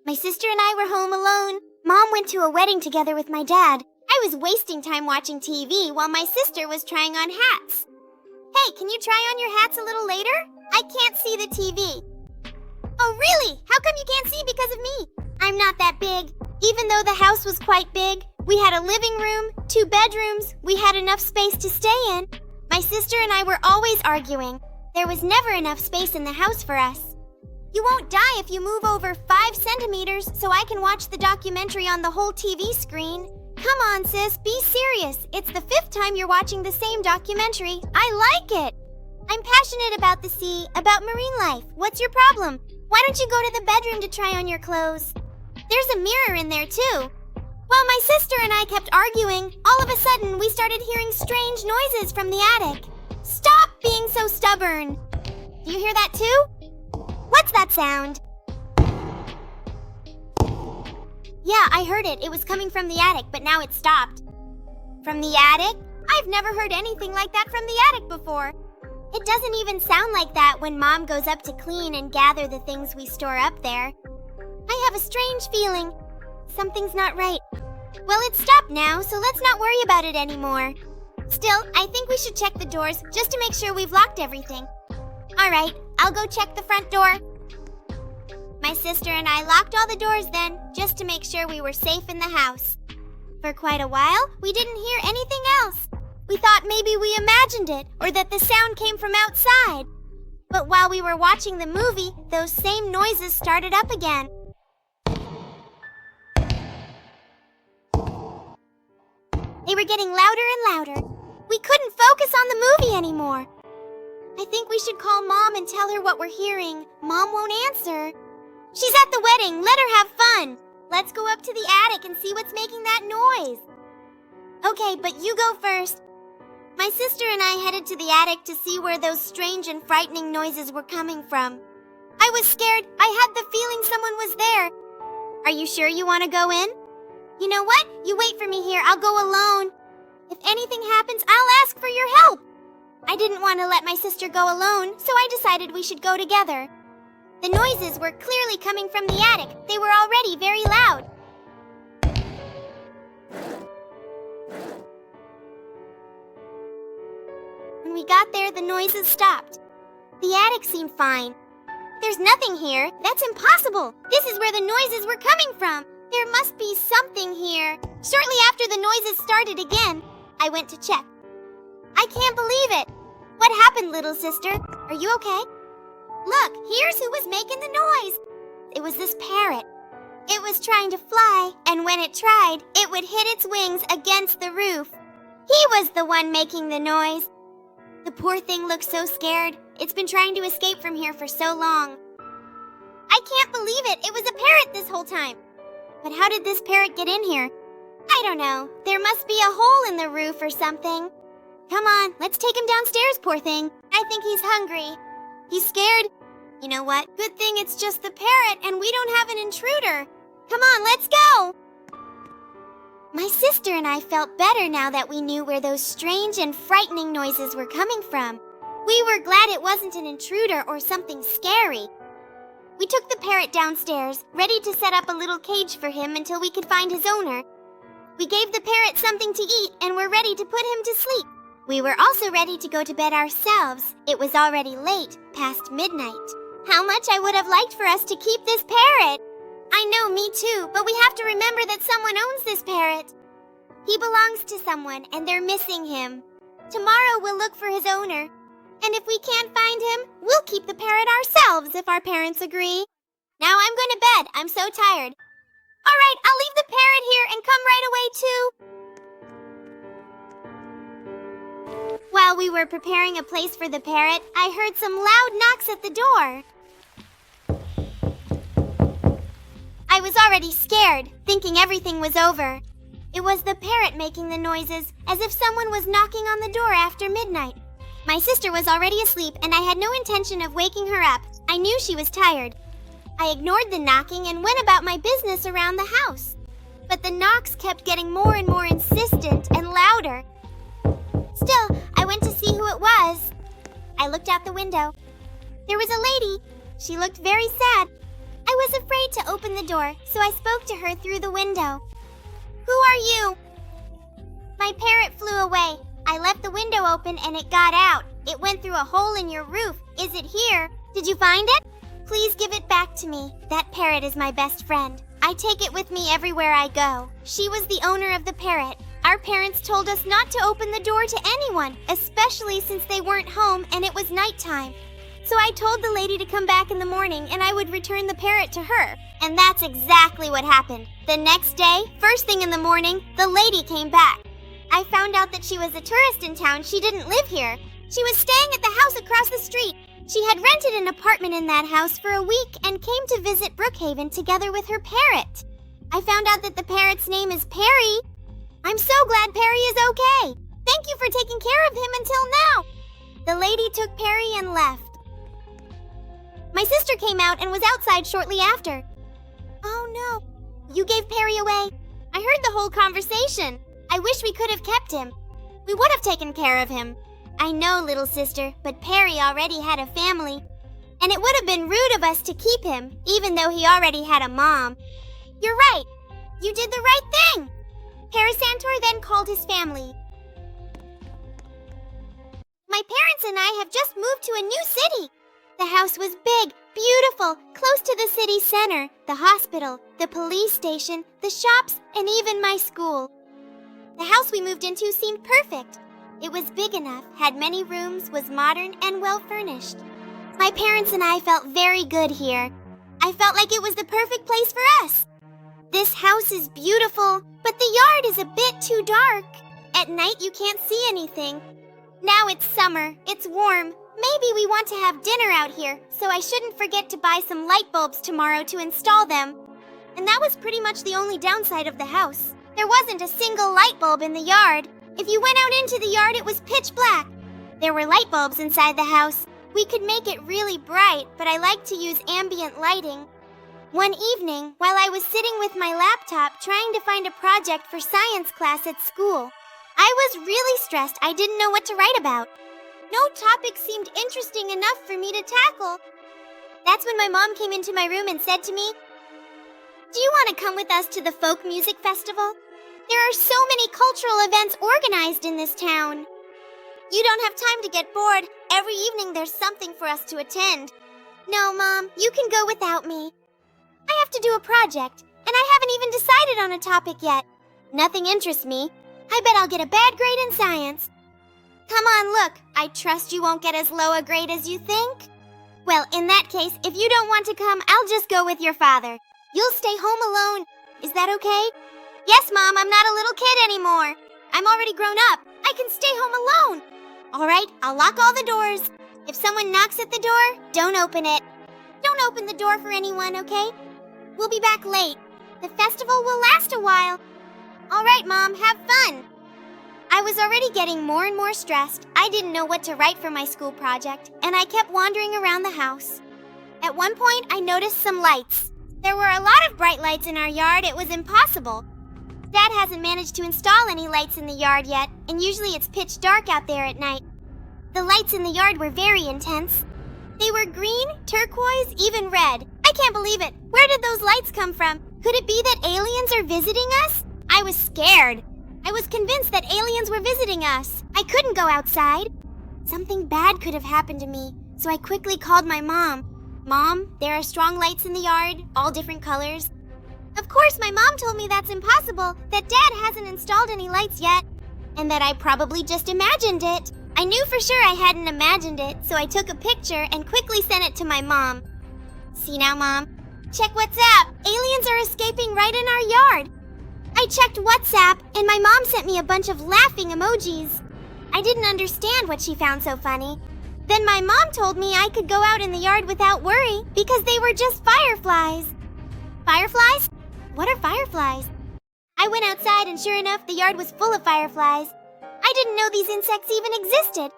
My sister and I were home alone. Mom went to a wedding together with my dad. I was wasting time watching TV while my sister was trying on hats. Hey, can you try on your hats a little later? I can't see the TV. Oh, really? How come you can't see because of me? I'm not that big. Even though the house was quite big, we had a living room, 2 bedrooms, we had enough space to stay in. My sister and I were always arguing. There was never enough space in the house for us. You won't die if you move over 5 centimeters so I can watch the documentary on the whole TV screen. Come on, sis, be serious. It's the 5th time you're watching the same documentary. I like it. I'm passionate about the sea, about marine life. What's your problem? Why don't you go to the bedroom to try on your clothes? There's a mirror in there, too. While my sister and I kept arguing, all of a sudden we started hearing strange noises from the attic. Stop being so stubborn. Do you hear that, too? What's that sound? Yeah, I heard it. It was coming from the attic, but now it stopped. From the attic? I've never heard anything like that from the attic before. It doesn't even sound like that when Mom goes up to clean and gather the things we store up there. I have a strange feeling. Something's not right. Well, it's stopped now, so let's not worry about it anymore. Still, I think we should check the doors just to make sure we've locked everything. All right, I'll go check the front door. My sister and I locked all the doors then, just to make sure we were safe in the house. For quite a while, we didn't hear anything else. We thought maybe we imagined it, or that the sound came from outside. But while we were watching the movie, those same noises started up again. They were getting louder and louder. We couldn't focus on the movie anymore. I think we should call Mom and tell her what we're hearing. Mom won't answer. She's at the wedding. Let her have fun. Let's go up to the attic and see what's making that noise. Okay, but you go first. My sister and I headed to the attic to see where those strange and frightening noises were coming from. I was scared. I had the feeling someone was there. Are you sure you want to go in? You know what? You wait for me here. I'll go alone. If anything happens, I'll ask for your help. I didn't want to let my sister go alone, so I decided we should go together. The noises were clearly coming from the attic. They were already very loud. When we got there, the noises stopped. The attic seemed fine. There's nothing here. That's impossible. This is where the noises were coming from. There must be something here. Shortly after the noises started again, I went to check. I can't believe it. What happened, little sister? Are you okay? Look, here's who was making the noise. It was this parrot. It was trying to fly, and when it tried, it would hit its wings against the roof. He was the one making the noise. The poor thing looked so scared. It's been trying to escape from here for so long. I can't believe it. It was a parrot this whole time. But how did this parrot get in here? I don't know. There must be a hole in the roof or something. Come on, let's take him downstairs, poor thing. I think he's hungry. He's scared. You know what? Good thing it's just the parrot and we don't have an intruder. Come on, let's go. My sister and I felt better now that we knew where those strange and frightening noises were coming from. We were glad it wasn't an intruder or something scary. We took the parrot downstairs, ready to set up a little cage for him until we could find his owner. We gave the parrot something to eat and were ready to put him to sleep. We were also ready to go to bed ourselves. It was already late, past midnight. How much I would have liked for us to keep this parrot. I know, me too, but we have to remember that someone owns this parrot. He belongs to someone and they're missing him. Tomorrow we'll look for his owner. And if we can't find him, we'll keep the parrot ourselves if our parents agree. Now I'm going to bed. I'm so tired. All right, I'll leave the parrot here and come right away too. While we were preparing a place for the parrot, I heard some loud knocks at the door. I was already scared, thinking everything was over. It was the parrot making the noises, as if someone was knocking on the door after midnight. My sister was already asleep, and I had no intention of waking her up. I knew she was tired. I ignored the knocking and went about my business around the house. But the knocks kept getting more and more insistent and louder. Still, I went to see who it was. I looked out the window. There was a lady. She looked very sad. I I was afraid to open the door, so I spoke to her through the window. Who are you? My parrot flew away. I left the window open and it got out. It went through a hole in your roof. Is it here? Did you find it? Please give it back to me. That parrot is my best friend. I take it with me everywhere I go. She was the owner of the parrot. Our parents told us not to open the door to anyone, especially since they weren't home and it was nighttime. So I told the lady to come back in the morning and I would return the parrot to her. And that's exactly what happened. The next day, first thing in the morning, the lady came back. I found out that she was a tourist in town. She didn't live here. She was staying at the house across the street. She had rented an apartment in that house for a week and came to visit Brookhaven together with her parrot. I found out that the parrot's name is Perry. I'm so glad Perry is okay. Thank you for taking care of him until now. The lady took Perry and left. My sister came out and was outside shortly after. Oh no, you gave Perry away. I heard the whole conversation. I wish we could have kept him. We would have taken care of him. I know, little sister, but Perry already had a family. And it would have been rude of us to keep him, even though he already had a mom. You're right. You did the right thing. Parasantor then called his family. My parents and I have just moved to a new city. The house was big, beautiful, close to the city center, the hospital, the police station, the shops, and even my school. The house we moved into seemed perfect. It was big enough, had many rooms, was modern, and well furnished. My parents and I felt very good here. I felt like it was the perfect place for us. This house is beautiful, but the yard is a bit too dark. At night you can't see anything. Now it's summer, it's warm. Maybe we want to have dinner out here, so I shouldn't forget to buy some light bulbs tomorrow to install them. And that was pretty much the only downside of the house. There wasn't a single light bulb in the yard. If you went out into the yard, it was pitch black. There were light bulbs inside the house. We could make it really bright, but I like to use ambient lighting. One evening, while I was sitting with my laptop trying to find a project for science class at school, I was really stressed. I didn't know what to write about. No topic seemed interesting enough for me to tackle. That's when my mom came into my room and said to me, "Do you want to come with us to the folk music festival? There are so many cultural events organized in this town. You don't have time to get bored. Every evening there's something for us to attend." "No, Mom, you can go without me. I have to do a project, and I haven't even decided on a topic yet. Nothing interests me. I bet I'll get a bad grade in science." "Come on, look. I trust you won't get as low a grade as you think." "Well, in that case, if you don't want to come, I'll just go with your father. You'll stay home alone. Is that okay?" "Yes, Mom, I'm not a little kid anymore. I'm already grown up. I can stay home alone." "All right, I'll lock all the doors. If someone knocks at the door, don't open it. Don't open the door for anyone, okay? We'll be back late. The festival will last a while." "All right, Mom, have fun." I was already getting more and more stressed. I didn't know what to write for my school project, and I kept wandering around the house. At one point, I noticed some lights. There were a lot of bright lights in our yard. It was impossible. Dad hasn't managed to install any lights in the yard yet, and usually it's pitch dark out there at night. The lights in the yard were very intense. They were green, turquoise, even red. I can't believe it. Where did those lights come from? Could it be that aliens are visiting us? I was scared. I was convinced that aliens were visiting us. I couldn't go outside. Something bad could have happened to me, so I quickly called my mom. "Mom, there are strong lights in the yard, all different colors." Of course, my mom told me that's impossible, that Dad hasn't installed any lights yet, and that I probably just imagined it. I knew for sure I hadn't imagined it, so I took a picture and quickly sent it to my mom. "See now, Mom? Check WhatsApp. Aliens are escaping right in our yard." I checked WhatsApp, and my mom sent me a bunch of laughing emojis. I didn't understand what she found so funny. Then my mom told me I could go out in the yard without worry because they were just fireflies. Fireflies? What are fireflies? I went outside, and sure enough, the yard was full of fireflies. I didn't know these insects even existed.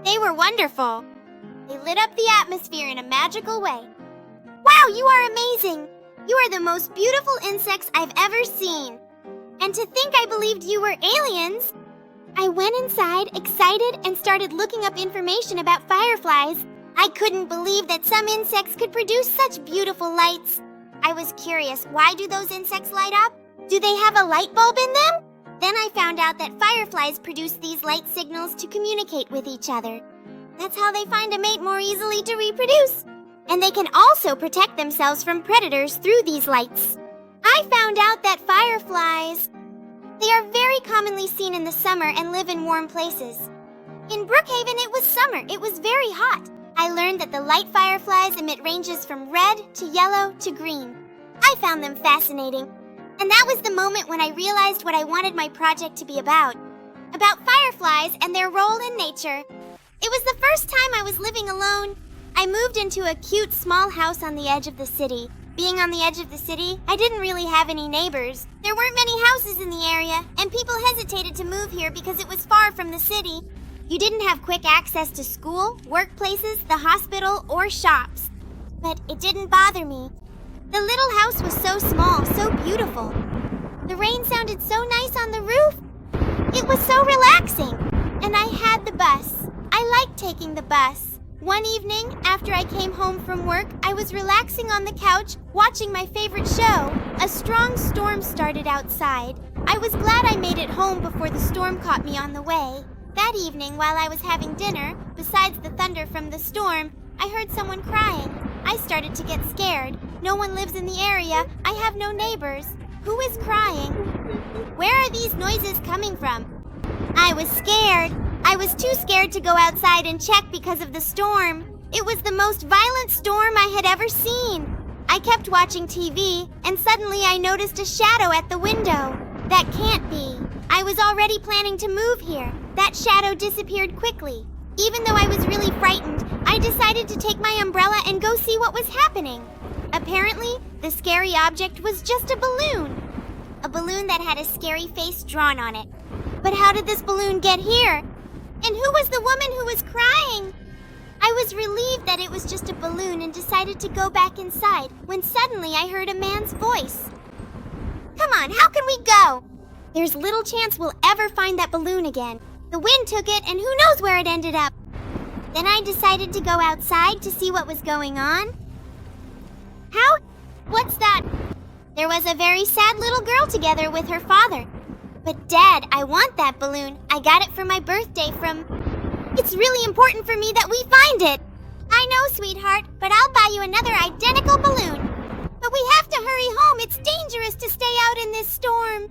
They were wonderful. They lit up the atmosphere in a magical way. "Wow, you are amazing! You are the most beautiful insects I've ever seen. And to think I believed you were aliens." I went inside, excited, and started looking up information about fireflies. I couldn't believe that some insects could produce such beautiful lights. I was curious, why do those insects light up? Do they have a light bulb in them? Then I found out that fireflies produce these light signals to communicate with each other. That's how they find a mate more easily to reproduce. And they can also protect themselves from predators through these lights. I found out that fireflies, they are very commonly seen in the summer and live in warm places. In Brookhaven, it was summer. It was very hot. I learned that the light fireflies emit ranges from red to yellow to green. I found them fascinating. And that was the moment when I realized what I wanted my project to be about fireflies and their role in nature. It was the first time I was living alone. I moved into a cute small house on the edge of the city. Being on the edge of the city, I didn't really have any neighbors. There weren't many houses in the area, and people hesitated to move here because it was far from the city. You didn't have quick access to school, workplaces, the hospital, or shops. But it didn't bother me. The little house was so small, so beautiful. The rain sounded so nice on the roof. It was so relaxing. And I had the bus. I liked taking the bus. One evening, after I came home from work, I was relaxing on the couch, watching my favorite show. A strong storm started outside. I was glad I made it home before the storm caught me on the way. That evening, while I was having dinner, besides the thunder from the storm, I heard someone crying. I started to get scared. No one lives in the area. I have no neighbors. Who is crying? Where are these noises coming from? I was scared. I was too scared to go outside and check because of the storm. It was the most violent storm I had ever seen. I kept watching TV, and suddenly I noticed a shadow at the window. That can't be. I was already planning to move here. That shadow disappeared quickly. Even though I was really frightened, I decided to take my umbrella and go see what was happening. Apparently, the scary object was just a balloon. A balloon that had a scary face drawn on it. But how did this balloon get here? And who was the woman who was crying? I was relieved that it was just a balloon and decided to go back inside when suddenly I heard a man's voice. Come on, how can we go? There's little chance we'll ever find that balloon again. The wind took it and who knows where it ended up. Then I decided to go outside to see what was going on. How? What's that? There was a very sad little girl together with her father. But Dad, I want that balloon. I got it for my birthday from... It's really important for me that we find it. I know, sweetheart, but I'll buy you another identical balloon. But we have to hurry home. It's dangerous to stay out in this storm.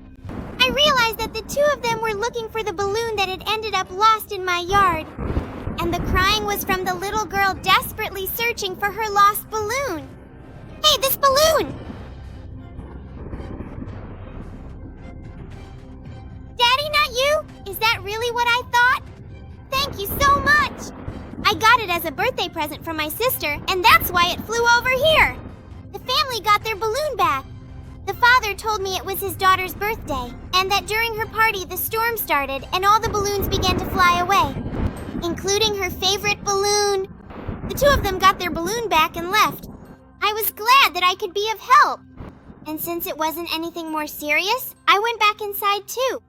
I realized that the two of them were looking for the balloon that had ended up lost in my yard. And the crying was from the little girl desperately searching for her lost balloon. Hey, this balloon! Daddy, not you? Is that really what I thought? Thank you so much! I got it as a birthday present from my sister, and that's why it flew over here. The family got their balloon back. The father told me it was his daughter's birthday, and that during her party the storm started and all the balloons began to fly away, including her favorite balloon. The two of them got their balloon back and left. I was glad that I could be of help. And since it wasn't anything more serious, I went back inside too.